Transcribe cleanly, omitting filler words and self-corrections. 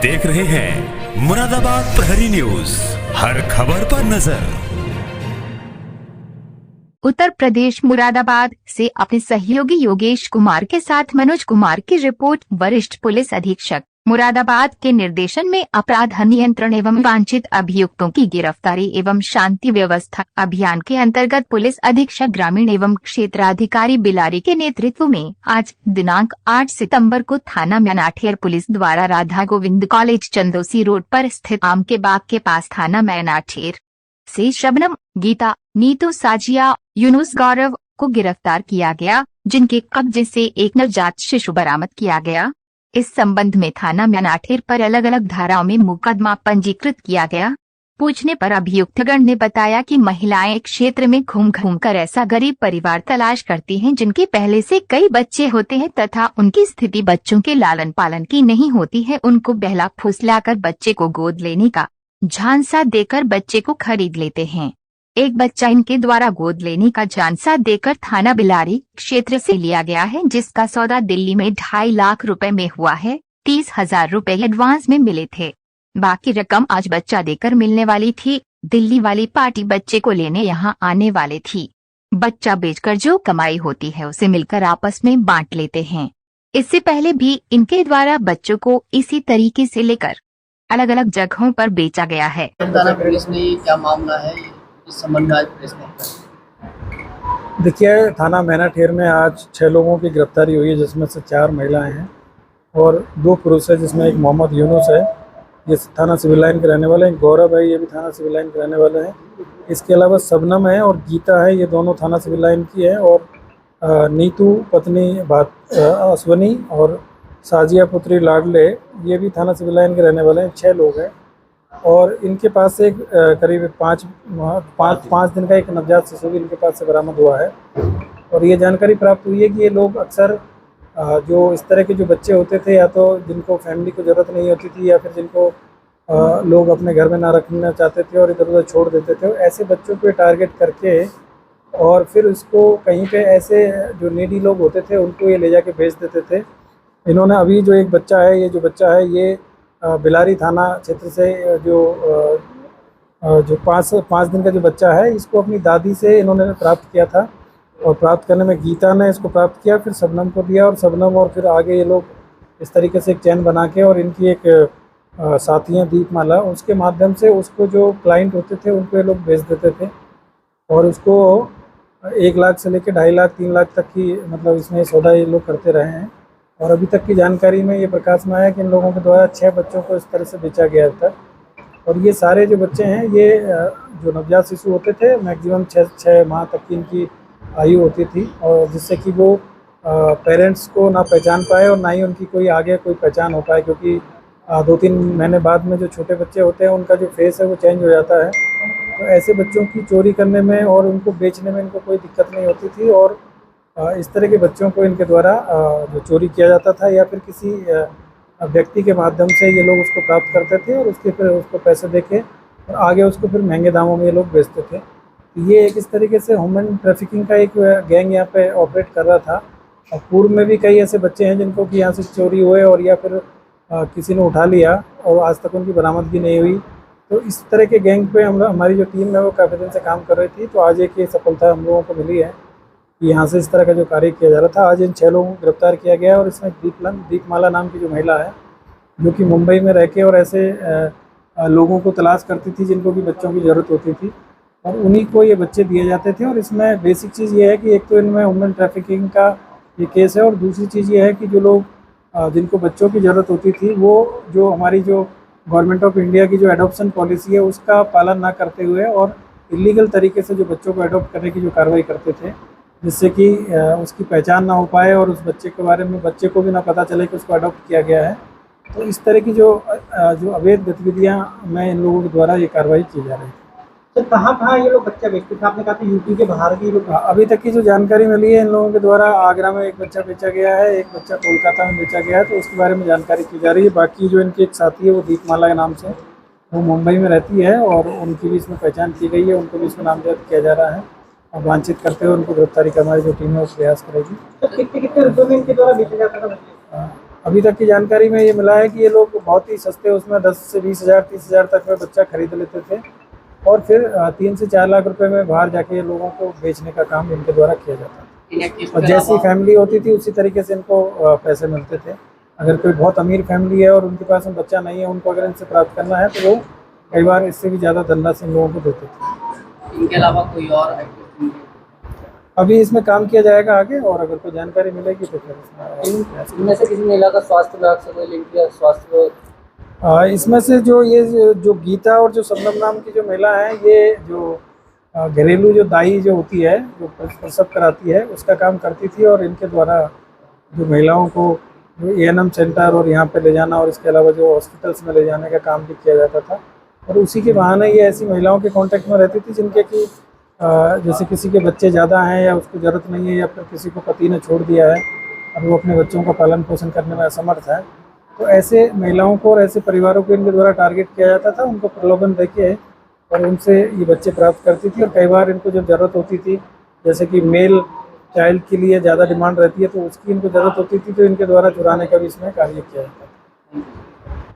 देख रहे हैं मुरादाबाद प्रहरी न्यूज, हर खबर पर नजर। उत्तर प्रदेश मुरादाबाद से अपने सहयोगी योगेश कुमार के साथ मनोज कुमार की रिपोर्ट। वरिष्ठ पुलिस अधीक्षक मुरादाबाद के निर्देशन में अपराध नियंत्रण एवं वांछित अभियुक्तों की गिरफ्तारी एवं शांति व्यवस्था अभियान के अंतर्गत पुलिस अधीक्षक ग्रामीण एवं क्षेत्राधिकारी बिलारी के नेतृत्व में आज दिनांक 8 सितंबर को थाना मैनाठेर पुलिस द्वारा राधा गोविंद कॉलेज चंदोसी रोड पर स्थित आम के बाग के पास थाना मैनाठेर से शबनम, गीता, नीतू, साजिया, यूनुस, गौरव को गिरफ्तार किया गया, जिनके कब्जे से एक नवजात शिशु बरामद किया गया। इस संबंध में थाना मैनाठेर पर अलग अलग धाराओं में मुकदमा पंजीकृत किया गया। पूछने पर अभियुक्तगण ने बताया कि महिलाएं क्षेत्र में घूम घूम कर ऐसा गरीब परिवार तलाश करती हैं जिनके पहले से कई बच्चे होते हैं तथा उनकी स्थिति बच्चों के लालन पालन की नहीं होती है। उनको बहला फुसलाकर बच्चे को गोद लेने का झांसा देकर बच्चे को खरीद लेते हैं। एक बच्चा इनके द्वारा गोद लेने का झांसा देकर थाना बिलारी क्षेत्र से लिया गया है, जिसका सौदा दिल्ली में 2.5 लाख रुपए में हुआ है। 30,000 रुपए एडवांस में मिले थे, बाकी रकम आज बच्चा देकर मिलने वाली थी। दिल्ली वाली पार्टी बच्चे को लेने यहाँ आने वाले थी। बच्चा बेचकर जो कमाई होती है उसे मिलकर आपस में बांट लेते हैं। इससे पहले भी इनके द्वारा बच्चों को इसी तरीके से लेकर अलग अलग जगहों पर बेचा गया है। पुलिस ने क्या मामला है इस संबंध में आज पुलिस ने? देखिए, थाना मैनाठेर में आज 6 लोगों की गिरफ्तारी हुई है, जिसमें से 4 महिलाएं हैं और 2 पुरुष है, जिसमें एक मोहम्मद यूनुस है, ये थाना सिविल लाइन के रहने वाले हैं। गौरव है, ये भी थाना सिविल लाइन के रहने वाले हैं। इसके अलावा शबनम है और गीता है, ये दोनों थाना सिविल लाइन की है। और नीतू पत्नी अश्वनी और साजिया पुत्री लाडले, ये भी थाना सिविल लाइन के रहने वाले हैं। 6 लोग हैं और इनके पास से करीब 5 दिन का एक नवजात शिशु भी इनके पास से बरामद हुआ है। और ये जानकारी प्राप्त हुई है कि ये लोग अक्सर जो इस तरह के जो बच्चे होते थे, या तो जिनको फैमिली को ज़रूरत नहीं होती थी या फिर जिनको लोग अपने घर में ना रखना चाहते थे और इधर उधर छोड़ देते थे, ऐसे बच्चों को टारगेट करके और फिर उसको कहीं पे ऐसे जो नीडी लोग होते थे उनको ये ले जाके बेच देते थे। इन्होंने अभी जो एक बच्चा है, ये जो बच्चा है ये बिलारी थाना क्षेत्र से जो 5 दिन का जो बच्चा है, इसको अपनी दादी से इन्होंने प्राप्त किया था। और प्राप्त करने में गीता ने इसको प्राप्त किया, फिर शबनम को दिया और शबनम और फिर आगे ये लोग इस तरीके से एक चैन बना के और इनकी एक साथी हैं दीपमाला, उसके माध्यम से उसको जो क्लाइंट होते थे उनको ये लोग बेच देते थे। और उसको 1 लाख से लेकर 2.5 लाख 3 लाख तक की मतलब इसमें सौदा ये लोग करते रहे हैं। और अभी तक की जानकारी में ये प्रकाश में आया कि इन लोगों के द्वारा 6 बच्चों को इस तरह से बेचा गया था। और ये सारे जो बच्चे हैं, ये जो नवजात शिशु होते थे, मैक्सिमम 6 माह तक की इनकी आयु होती थी, और जिससे कि वो पेरेंट्स को ना पहचान पाए और ना ही उनकी कोई आगे कोई पहचान हो पाए, क्योंकि 2-3 महीने बाद में जो छोटे बच्चे होते हैं उनका जो फेस है वो चेंज हो जाता है। तो ऐसे बच्चों की चोरी करने में और उनको बेचने में इनको कोई दिक्कत नहीं होती थी। और इस तरह के बच्चों को इनके द्वारा जो चोरी किया जाता था या फिर किसी व्यक्ति के माध्यम से ये लोग उसको प्राप्त करते थे और उसके फिर उसको पैसे देके और आगे उसको फिर महंगे दामों में ये लोग बेचते थे। ये एक इस तरीके से ह्यूमन ट्रैफिकिंग का एक गैंग यहाँ पे ऑपरेट कर रहा था। और पूर्व में भी कई ऐसे बच्चे हैं जिनको कि यहाँ से चोरी हुए और या फिर किसी ने उठा लिया और आज तक उनकी बरामदगी नहीं हुई। तो इस तरह के गैंग पे हमारी जो टीम है वो काफ़ी दिन से काम कर रही थी। तो आज एक ये सफलता हम लोगों को मिली है कि यहाँ से इस तरह का जो कार्य किया जा रहा था, आज इन 6 लोगों को गिरफ्तार किया गया। और इसमें दीपमाला नाम की जो महिला है, जो कि मुंबई में रह के और ऐसे लोगों को तलाश करती थी जिनको भी बच्चों की ज़रूरत होती थी, और उन्हीं को ये बच्चे दिए जाते थे। और इसमें बेसिक चीज़ ये है कि एक तो इनमें ह्यूमन ट्रैफिकिंग का ये केस है, और दूसरी चीज़ ये है कि जो लोग जिनको बच्चों की ज़रूरत होती थी, वो जो हमारी जो गवर्नमेंट ऑफ इंडिया की जो एडॉप्शन पॉलिसी है उसका पालन ना करते हुए और इलीगल तरीके से जो बच्चों को एडॉप्ट करने की जो कार्रवाई करते थे, जिससे कि उसकी पहचान ना हो पाए और उस बच्चे के बारे में बच्चे को भी ना पता चले कि उसको अडॉप्ट किया गया है। तो इस तरह की जो अवैध गतिविधियां में इन लोगों के द्वारा ये कार्रवाई की जा रही है। तो कहाँ ये लोग बच्चा बेचते थे? आपने कहा था यूपी के बाहर के लोग। अभी तक की जो जानकारी मिली है, इन लोगों के द्वारा आगरा में एक बच्चा बेचा गया है, एक बच्चा कोलकाता में बेचा गया है, तो उसके बारे में जानकारी की जा रही है। बाकी जो इनकी एक साथी है वो दीपमाला के नाम से, वो मुंबई में रहती है और उनकी भी इसमें पहचान की गई है, उनको भी इसमें नामजद किया जा रहा है। और वांछित करते हुए उनको गिरफ्तारी का हमारी जो टीम है वो प्रयास करेगी। तो कितने रुपये में इनके द्वारा बेचा जाता था? अभी तक की जानकारी में ये मिला है कि ये लोग बहुत ही सस्ते उसमें 10 से 20,000 30,000 तक में बच्चा खरीद लेते थे और फिर 3 से 4 लाख रुपए में बाहर जाके ये लोगों को बेचने का काम इनके द्वारा किया जाता था। इन्हें किस और तरह जैसी फैमिली होती थी उसी तरीके से इनको पैसे मिलते थे। अगर कोई बहुत अमीर फैमिली है और उनके पास में बच्चा नहीं है, उनको अगर इनसे प्राप्त करना है तो वो कई बार इससे भी ज़्यादा धनराशि इन लोगों को देते थे। इनके अलावा कोई और एक्टिविटी? अभी इसमें काम किया जाएगा आगे, और अगर कोई जानकारी मिलेगी तो फिर इसमें इनमें से किसी महिला का स्वास्थ्य विभाग से कोई लिंक या स्वास्थ्य? इसमें से जो गीता और जो शबनम नाम की जो महिला है, ये जो घरेलू जो दाई जो होती है, जो प्रसव कराती है, उसका काम करती थी और इनके द्वारा जो महिलाओं को जो ANM सेंटर और यहाँ पे ले जाना और इसके अलावा जो हॉस्पिटल्स में ले जाने का काम भी किया जाता था। और उसी के बहाने ये ऐसी महिलाओं के कांटेक्ट में रहती थी जिनके कि जैसे किसी के बच्चे ज़्यादा हैं या उसको ज़रूरत नहीं है, या फिर किसी को पति ने छोड़ दिया है और वो अपने बच्चों का पालन पोषण करने में असमर्थ है, तो ऐसे महिलाओं को और ऐसे परिवारों को इनके द्वारा टारगेट किया जाता था। उनको प्रलोभन देके और उनसे ये बच्चे प्राप्त करती थी। और कई बार इनको जब ज़रूरत होती थी, जैसे कि मेल चाइल्ड के लिए ज़्यादा डिमांड रहती है, तो उसकी इनको ज़रूरत होती थी, तो इनके द्वारा चुराने का भी इसमें कार्य किया जाता था।